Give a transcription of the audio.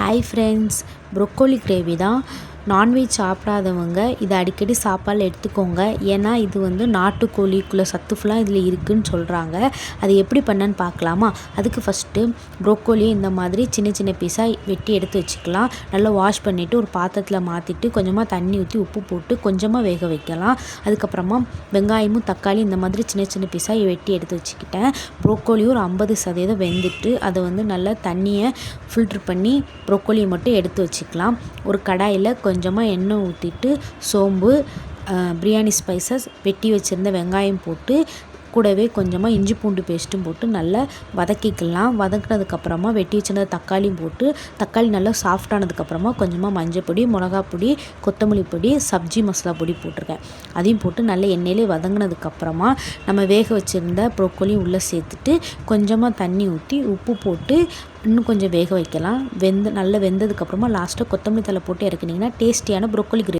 Hi friends, broccoli gravy தான். Non veg சாப்பிடாதவங்க இதை அடிக்கடி சாப்பாடில் எடுத்துக்கோங்க. ஏன்னா இது வந்து நாட்டுக்கோழிக்குள்ளே சத்து ஃபுல்லாக இதில் இருக்குதுன்னு சொல்கிறாங்க. அது எப்படி பண்ணன்னு பார்க்கலாமா? அதுக்கு ஃபஸ்ட்டு ப்ரொக்கோலியை இந்த மாதிரி சின்ன சின்ன பீஸாக வெட்டி எடுத்து வச்சுக்கலாம். நல்லா வாஷ் பண்ணிவிட்டு ஒரு பாத்திரத்தில் மாற்றிட்டு கொஞ்சமாக தண்ணி ஊற்றி உப்பு போட்டு கொஞ்சமாக வேக வைக்கலாம். அதுக்கப்புறமா வெங்காயமும் தக்காளி இந்த மாதிரி சின்ன சின்ன பீஸாக வெட்டி எடுத்து வச்சுக்கிட்டேன். ப்ரொக்கோலியும் ஒரு 50% வெந்துட்டு அதை வந்து நல்லா தண்ணியை ஃபில்ட்ரு பண்ணி ப்ரொக்கோலியை மட்டும் எடுத்து வச்சுக்கலாம். ஒரு கடாயில் கொஞ்சமாக எண்ணெய் ஊற்றிட்டு சோம்பு, பிரியாணி ஸ்பைசஸ், வெட்டி வச்சுருந்த வெங்காயம் போட்டு கூடவே கொஞ்சமாக இஞ்சி பூண்டு பேஸ்ட்டும் போட்டு நல்லா வதக்கிக்கலாம். வதக்கினதுக்கப்புறமா வெட்டி வச்சுருந்த தக்காளியும் போட்டு தக்காளி நல்லா சாஃப்டானதுக்கப்புறமா கொஞ்சமாக மஞ்சள் பொடி, மிளகாப் பொடி, கொத்தமல்லி பொடி, சப்ஜி மசாலா பொடி போட்டிருக்கேன். அதையும் போட்டு நல்லா எண்ணெயிலே வதங்கினதுக்கப்புறமா நம்ம வேக வச்சுருந்த ப்ரொக்கோலியும் உள்ளே சேர்த்துட்டு கொஞ்சமாக தண்ணி ஊற்றி உப்பு போட்டு இன்னும் கொஞ்சம் வேக வைக்கலாம். நல்லா வெந்ததுக்கப்புறமா லாஸ்ட்டாக கொத்தமல்லி தழை போட்டு இறக்குனிங்கன்னா டேஸ்டியான ப்ரொக்கோலி கிரேவி